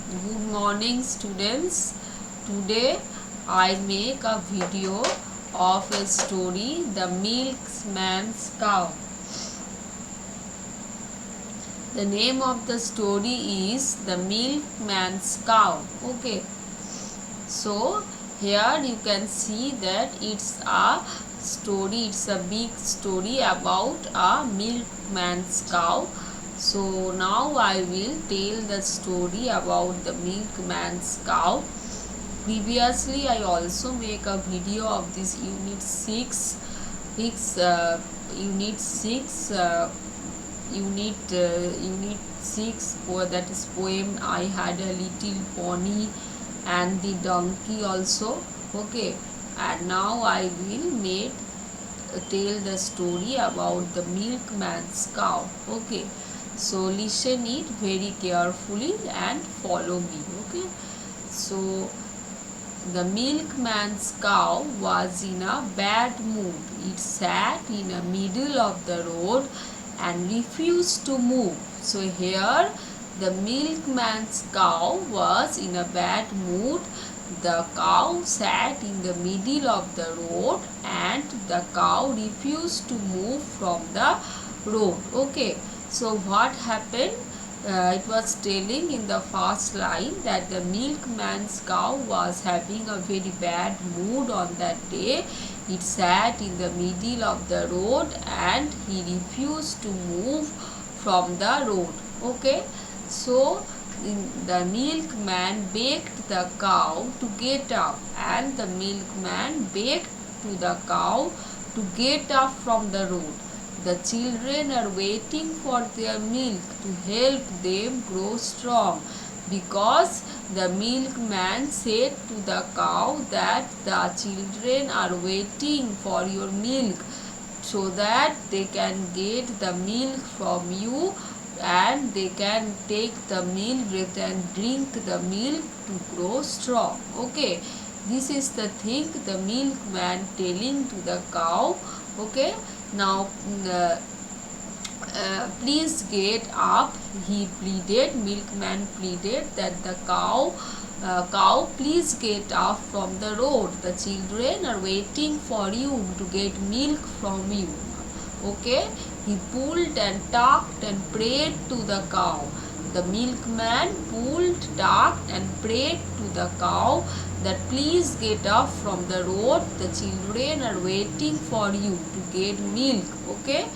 Good morning, students. Today I make a video of a story, The Milkman's Cow. The name of the story is The Milkman's Cow. Okay. So here you can see that it's a story, it's a big story about a milkman's cow. So now I will tell the story about the milkman's cow. Previously I also make a video of this unit 6 unit 6 unit 6 that is poem I Had a Little Pony and the donkey also. Okay, and now I will tell the story about the milkman's cow. Okay, so listen it very carefully and follow me. Okay, so the milkman's cow was in a bad mood. It sat in the middle of the road and refused to move. So here the milkman's cow was in a bad mood. The cow sat in the middle of the road and the cow refused to move from the road. Okay, so what happened? It was telling in the first line that the milkman's cow was having a very bad mood on that day. It sat in the middle of the road and he refused to move from the road. Okay, so the milkman begged the cow to get up, and the milkman begged to the cow to get up from the road. The children are waiting for their milk to help them grow strong, because the milkman said to the cow that the children are waiting for your milk so that they can get the milk from you and they can take the milk and drink the milk to grow strong. Okay, this is the thing the milkman telling to the cow. Okay, now please get up, he pleaded. Milkman pleaded that the cow, please get up from the road. The children are waiting for you to get milk from you. Okay, he pulled and tugged and prayed to the cow. The milkman pulled, tugged and prayed to the cow that please get up from the road. The children are waiting for you to get milk. Okay,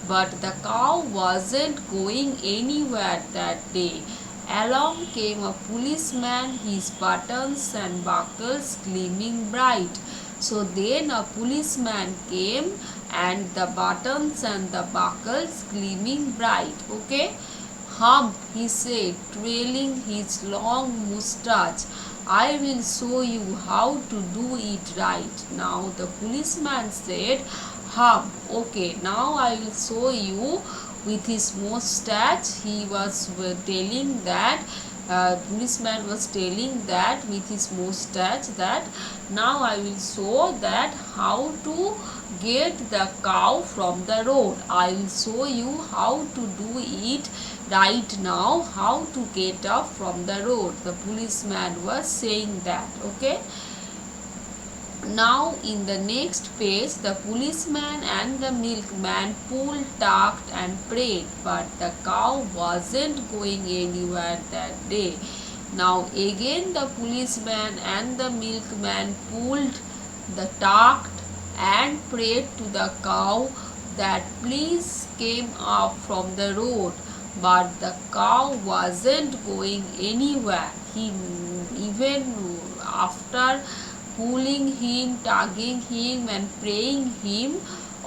but the cow wasn't going anywhere that day. Along came a policeman, his buttons and buckles gleaming bright. So then a policeman came and the buttons and the buckles gleaming bright. Okay, "Hump," he said, twirling his long moustache, "I will show you how to do it right." Now the policeman said, "Hump, okay, now I will show you." With his moustache, he was telling that policeman was telling that with his mustache that now I will show that how to get the cow from the road. I will show you how to do it right now, how to get up from the road. The policeman was saying that. Okay, now in the next page, the policeman and the milkman pulled, tugged and prayed, but the cow wasn't going anywhere that day. Now again the policeman and the milkman pulled, tugged and prayed to the cow that please came up from the road, but the cow wasn't going anywhere. He even after pulling him, tugging him and praying him,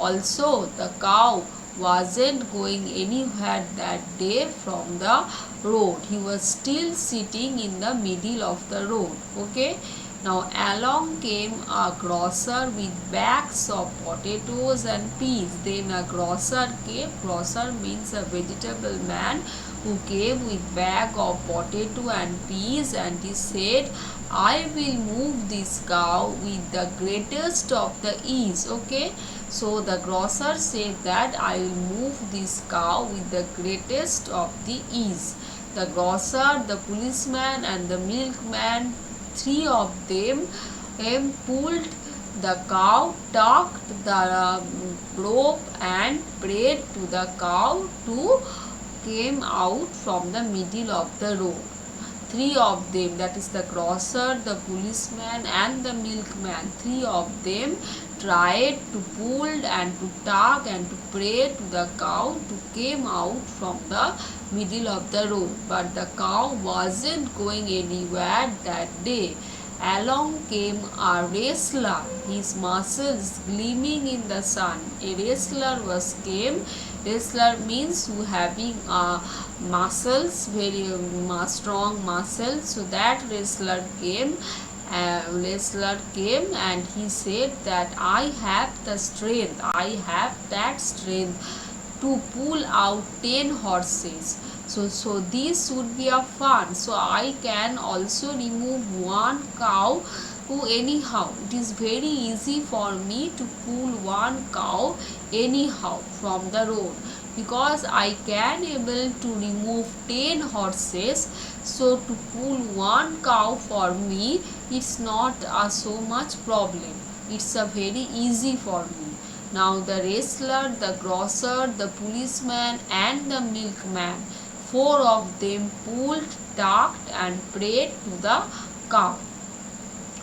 also the cow wasn't going anywhere that day from the road. He was still sitting in the middle of the road. Okay, now along came a grocer with bags of potatoes and peas. Then a grocer came. Grocer means a vegetable man who came with bag of potato and peas, and he said, "I will move this cow with the greatest of the ease." Okay, so the grocer said that I will move this cow with the greatest of the ease. the grocer, the policeman and the milkman, three of them pulled the cow, tucked the rope and prayed to the cow to came out from the middle of the road. Three of them, that is the grocer, the policeman and the milkman, three of them tried to pull and to tug and to pray to the cow to came out from the middle of the road. But the cow wasn't going anywhere that day. Along came a wrestler, his muscles gleaming in the sun. A wrestler was came. Wrestler means who having muscles, very strong muscles. So that wrestler came. And he said that I have the strength. I have that strength to pull out 10 horses. So this would be a fun. So I can also remove one cow. Anyhow, it is very easy for me to pull one cow anyhow from the road, because I can able to remove 10 horses. So to pull one cow for me, it's not so much problem. It's a very easy for me. Now the wrestler, the grocer, the policeman and the milkman, four of them pulled, tucked and prayed to the cow.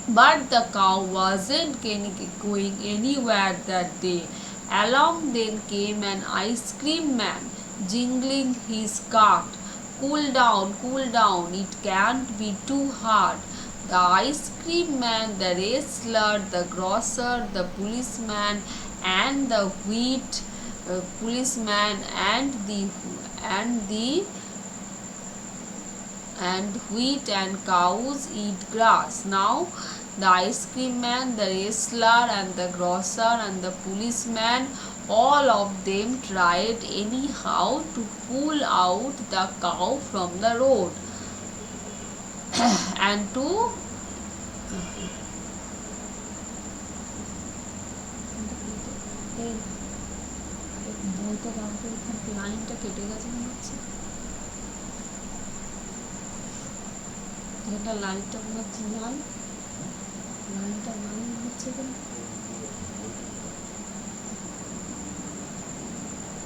But the cow wasn't going anywhere that day. Along then came an ice cream man, jingling his cart. Cool down, it can't be too hard. The ice cream man, the wrestler, the grocer, the policeman, and the wheat policeman and wheat and cows eat grass. Now the ice cream man, the wrestler and the grocer and the policeman, all of them tried anyhow to pull out the cow from the road and to লাইনটা কেটে গেছে মনে হচ্ছে, এটা লাইনটা মনে হচ্ছে লাইনটা মনে হচ্ছে কেন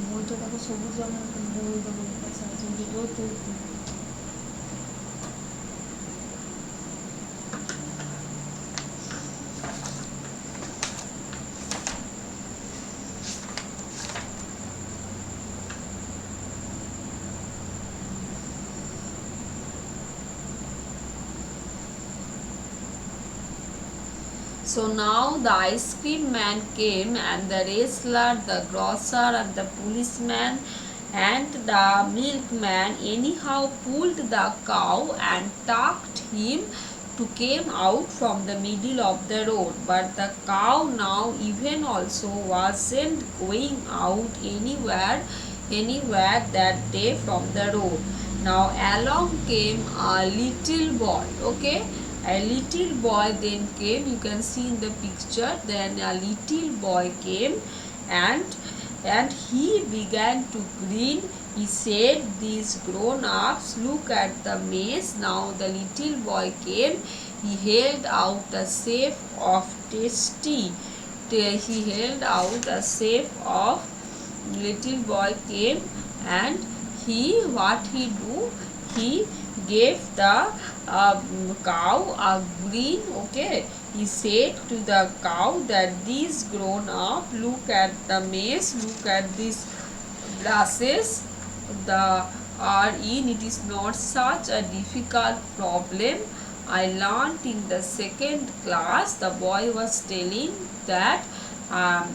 বইটা দেখো সবুজ রঙের বই দেখো আছে। So now the ice cream man came, and the wrestler, the grocer and the policeman and the milkman anyhow pulled the cow and tucked him to came out from the middle of the road. But the cow now even also wasn't going out anywhere that day from the road. Now along came a little boy. Okay, a little boy then came. You can see in the picture. Then a little boy came and he began to grin. He said, "These grown-ups, look at the mess." Now the little boy came. He held out a safe of tasty. He held out a safe of. Little boy came and what he do? He gave the cow a green. Okay, he said to the cow that these grown up, look at the mess, look at these grasses the are in. It is not such a difficult problem. I learned in the second class. The boy was telling that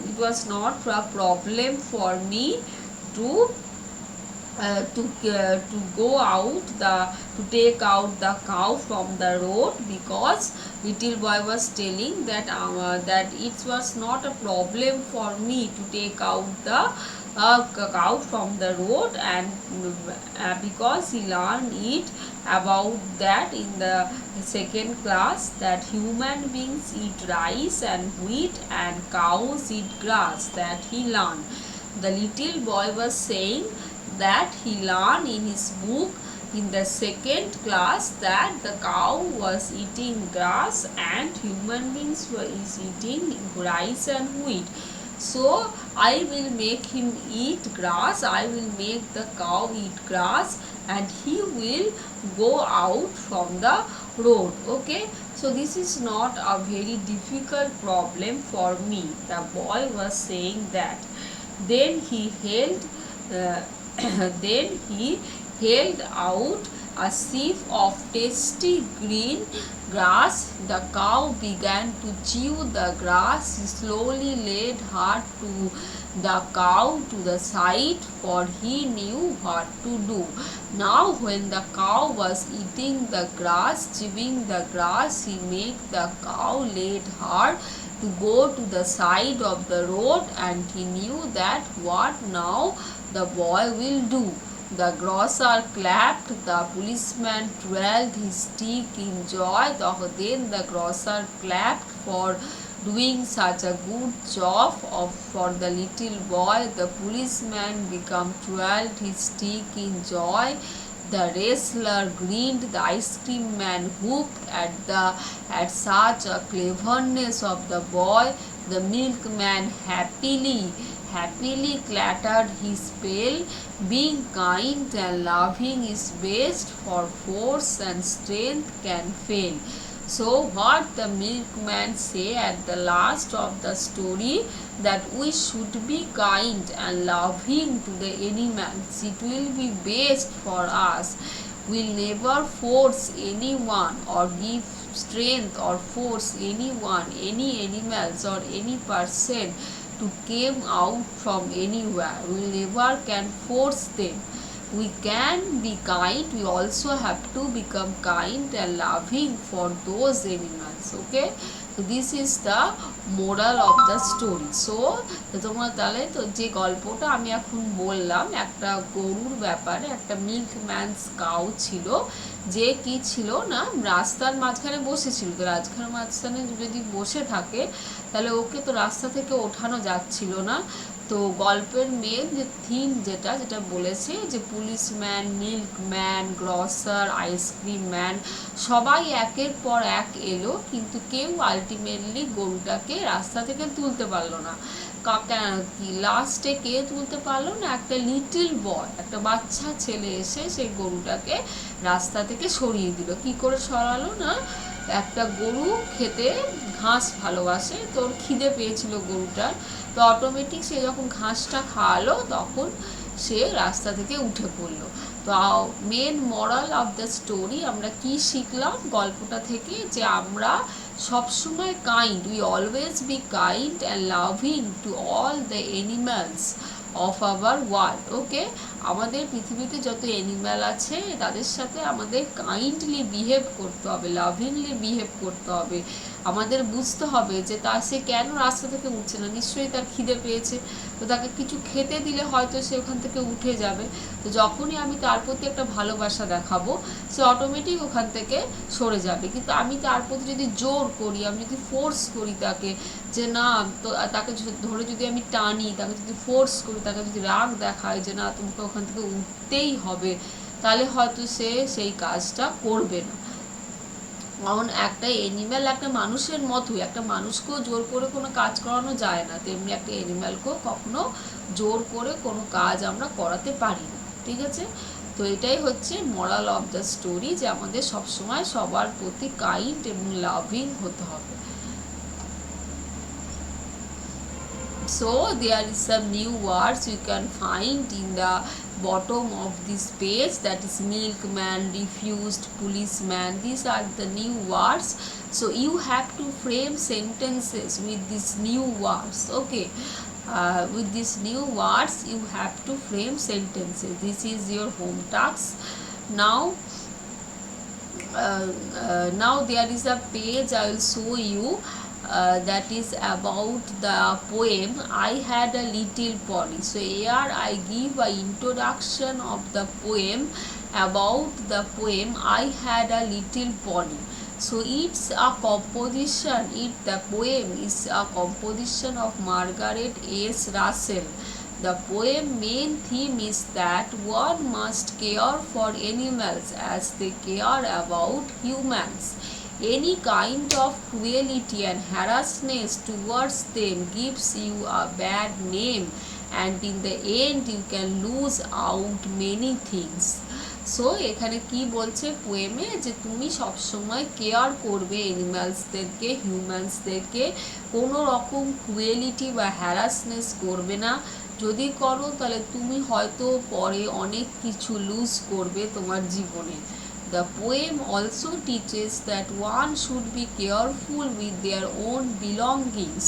it was not a problem for me to go out to take out the cow from the road, because little boy was telling that that it was not a problem for me to take out the cow from the road, and because he learned it about that in the second class, that human beings eat rice and wheat and cows eat grass, that he learned. The little boy was saying that he learned in his book in the second class that the cow was eating grass and human beings were eating rice and wheat. So I will make him eat grass, I will make the cow eat grass, and he will go out from the road. Okay, so this is not a very difficult problem for me. The boy was saying that. Then he held uh, then he held out a sheaf of tasty green grass. The cow began to chew the grass. He slowly led her to the cow to the side, for he knew what to do. Now when the cow was eating the grass, chewing the grass, he made the cow lead her to go to the side of the road, and he knew that what now the boy will do. The grocer clapped, the policeman twirled his stick in joy. Then the grocer clapped for doing such a good job for the little boy. The policeman became twirled his stick in joy. The wrestler grinned, the ice cream man whooped at such a cleverness of the boy. The milkman happily clattered his pail. Being kind and loving is best, for force and strength can fail. So what the milkman say at the last of the story, that we should be kind and loving to the animals. It will be best for us. We'll never force anyone or give strength or force anyone, any animals or any person to come out from anywhere. We never can force them. We can be kind, we also have to become kind and loving for those animals. Okay, so this is the moral of the story. So তোমরা তাহলে তো যে গল্পটা আমি এখন বললাম, একটা গরুর ব্যাপারে, একটা মিল্কম্যানস কাউ ছিল, যে কি ছিল না রাস্তার মাঝখানে বসেছিল। তো রাস্তার মাঝখানে যদি বসে থাকে তাহলে ওকে তো রাস্তা থেকে ওঠানো যাচ্ছিল না। তো গল্পের মেন যে থিম যেটা বলেছে যে policeman, milkman, grosser, ice cream man সবাই একের পর এক এলো, কিন্তু কেউ আলটিমেটলি গরুটাকে রাস্তা থেকে তুলতে পারলো না। লাস্টে কে তুলতে পারলো না? একটা লিটল বয়, একটা বাচ্চা ছেলে এসে সেই গরুটাকে রাস্তা থেকে সরিয়ে দিল। কি করে সরালো না, একটা গরু খেতে ঘাস ভালোবাসে, তোর খিদে পেয়েছিল গরুটার, তো অটোমেটিক সে যখন ঘাসটা খাওয়ালো তখন সে রাস্তা থেকে উঠে পড়লো। তো main moral of the story আমরা কি শিখলাম গল্পটা থেকে, যে আমরা সবসময় kind, we always be kind and loving to all the animals of our world. Okay, আমাদের পৃথিবীতে যত অ্যানিম্যাল আছে তাদের সাথে আমাদের কাইন্ডলি বিহেভ করতে হবে, লাভিংলি বিহেভ করতে হবে। আমাদের বুঝতে হবে যে সে কেন রাস্তা থেকে উঠছে না, নিশ্চয়ই তার খিদে পেয়েছে, তো তাকে কিছু খেতে দিলে হয়তো সে ওখান থেকে উঠে যাবে। তো যখনই আমি তার প্রতি একটা ভালোবাসা দেখাবো, সে অটোমেটিক ওখান থেকে সরে যাবে। কিন্তু আমি তার প্রতি যদি জোর করি, আমি যদি ফোর্স করি তাকে, যে না, তো তাকে ধরে যদি আমি টানি, তাকে যদি ফোর্স করি, তাকে যদি রাগ দেখাই যে না তোমাকে ওখান থেকে উঠতেই হবে, তাহলে হয়তো সে সেই কাজটা করবে না। কারণ একটা অ্যানিম্যাল একটা মানুষের মতোই, একটা মানুষকেও জোর করে কোনো কাজ করানো যায় না, তেমনি একটা অ্যানিম্যালকেও কখনো জোর করে কোনো কাজ আমরা করাতে পারি না। ঠিক আছে, তো এটাই হচ্ছে মোরাল অফ দ্য স্টোরি, যে আমাদের সবসময় সবার প্রতি কাইন্ড এবং লাভিং হতে হবে। So there is some new words you can find in the bottom of this page, that is milkman, refused, policeman. These are the new words, so you have to frame sentences with these new words. Okay, with these new words you have to frame sentences. This is your home task. Now there is a page I will show you, that is about the poem I Had a Little Pony. So here I give an introduction of the poem, about the poem I Had a Little Pony. So it's a composition, the poem is a composition of Margaret S. Russell. The poem main theme is that one must care for animals as they care about humans. Any kind of cruelty and harassment towards them gives you a bad name, and in the end you can lose out many things. So এখানে কি বলছে পোয়েমে, যে তুমি সবসময় care করবে অ্যানিমালসদেরকে, হিউম্যানসদেরকে, কোনো রকম cruelty বা হ্যারাসনেস করবে না। যদি করো তাহলে তুমি হয়তো পরে অনেক কিছু লুজ করবে তোমার জীবনে। The poem also teaches that one should be careful with their own belongings,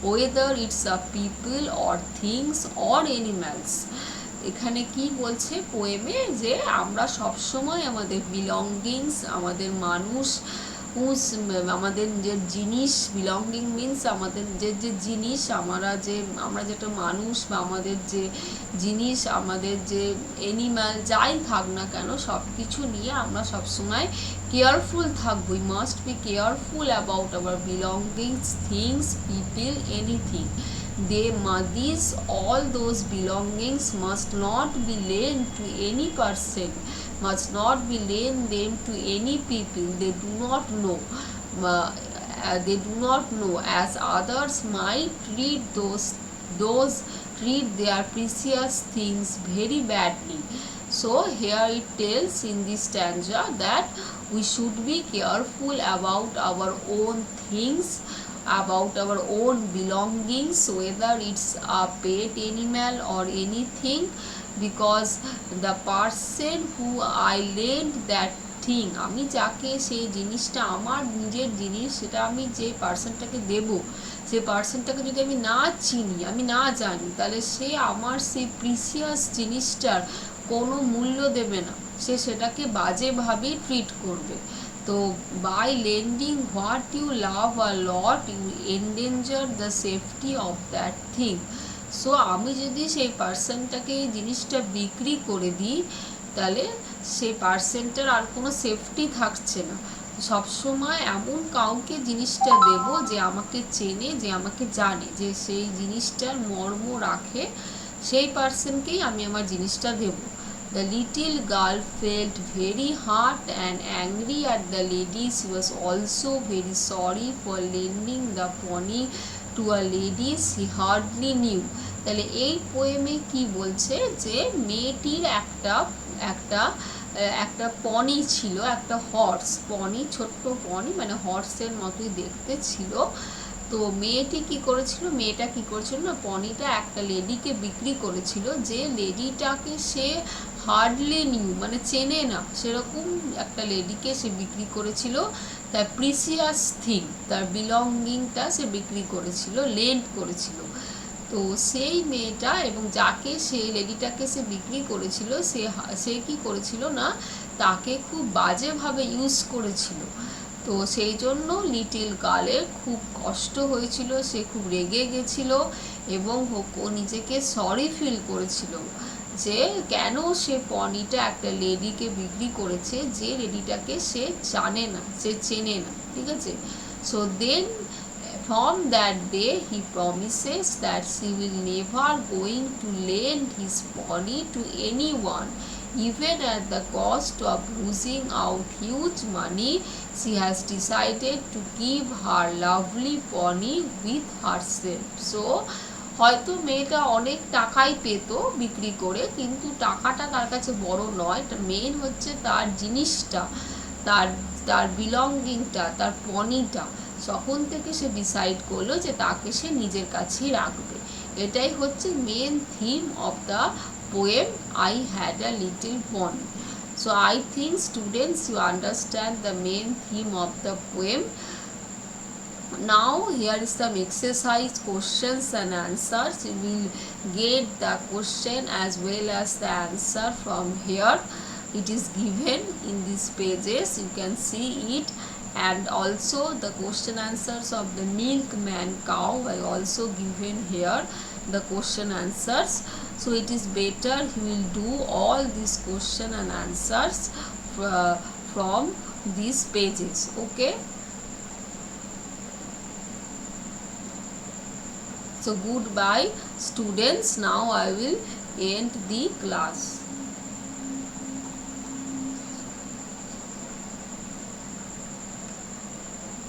whether it's a people or things or animals. এখানে কি বলছে পোয়েমে, যে আমরা সবসময় আমাদের বিলঙ্গিংস, আমাদের মানুষ, আমাদের যে জিনিস, বিলঙ্গিং মিনস আমাদের যে জিনিস, আমরা যেটা মানুষ বা আমাদের যে জিনিস, আমাদের যে অ্যানিম্যাল, যাই থাক না কেন, সব কিছু নিয়ে আমরা সবসময় কেয়ারফুল থাকবো। We must be careful about our belongings, things, people, anything. These all those belongings must not be lent to any person, must not be lent them to any people they do not know. They do not know, as others might treat their precious things very badly. So here it tells in this stanza that we should be careful about our own things, about our own belongings, whether it's a pet animal or anything, because the person who I lent that thing, আমি যাকে সেই জিনিসটা, আমার নিজের জিনিস, সেটা আমি যে পার্সনটাকে দেব, সেই পার্সনটাকে যদি আমি না চিনি, আমি না জানি, তাহলে সে আমার সেই প্রিসিয়াস জিনিসটার কোনো মূল্য দেবে না, সে সেটাকে বাজেভাবেই ট্রিট করবে। তো by lending what you love a lot you endanger the safety of that thing. So আমি যদি সেই পার্সনটাকে এই জিনিসটা বিক্রি করে দিই, তাহলে সেই পার্সনটার আর কোনো সেফটি থাকছে না। সবসময় এমন কাউকে জিনিসটা দেব যে আমাকে চেনে, যে আমাকে জানে, যে সেই জিনিসটার মর্ম রাখে, সেই পার্সনকেই আমি আমার জিনিসটা দেব। The little girl felt very hurt and angry at the lady. She was also very sorry for lending the pony to a lady she hardly knew. তাহলে এই পোয়েমে কি বলছে, যে মেয়েটির একটা পনি ছিল, একটা হর্স পনি, ছোট্ট পনি, মানে হর্সের মতোই দেখতে ছিল। তো মেয়েটা কি করেছিল না, পনিটা একটা লেডিকে বিক্রি করেছিল, যে লেডিটাকে সে হার্ডলি নিউ, মানে চেনে না, সেরকম একটা লেডিকে সে বিক্রি করেছিল। তার প্রিসিয়াস থিং, তার বিলঙ্গিংটা সে বিক্রি করেছিল, লেন্ড করেছিল। তো সেই মেয়েটা, এবং যাকে সেই লেডিটাকে সে বিক্রি করেছিল, সে কি করেছিল না, তাকে খুব বাজেভাবে ইউজ করেছিল। তো সেই জন্য লিটিল গার্লের খুব কষ্ট হয়েছিল, সে খুব রেগে গেছিল, এবং ও নিজেকে সরি ফিল করেছিল, যে কেন সে পনিটা একটা লেডিকে বিক্রি করেছে, যে লেডিটাকে সে জানে না, সে চেনে না। ঠিক আছে? So then from that day he promises that she will never going to lend his pony to anyone, even at the cost of losing out huge money. She has decided to keep her lovely pony with herself. So হয়তো মেয়েটা অনেক টাকাই পেত বিক্রি করে, কিন্তু টাকাটা তার কাছে বড় নয়, মেন হচ্ছে তার জিনিসটা, তার বিলঙ্গিংটা, তার পনিটা। তখন থেকে সে ডিসাইড করলো যে তাকে সে নিজের কাছেই রাখবে। এটাই হচ্ছে main theme of the poem I had a little pony. So I think students, you understand the main theme of the poem. Now here is some exercise questions and answers. You will get the question as well as the answer from here. It is given in these pages, you can see it. And also the question answers of the milkman cow I also given here, the question answers. So it is better you will do all these question and answers from these pages. Okay, so So goodbye students. Now I will end the class.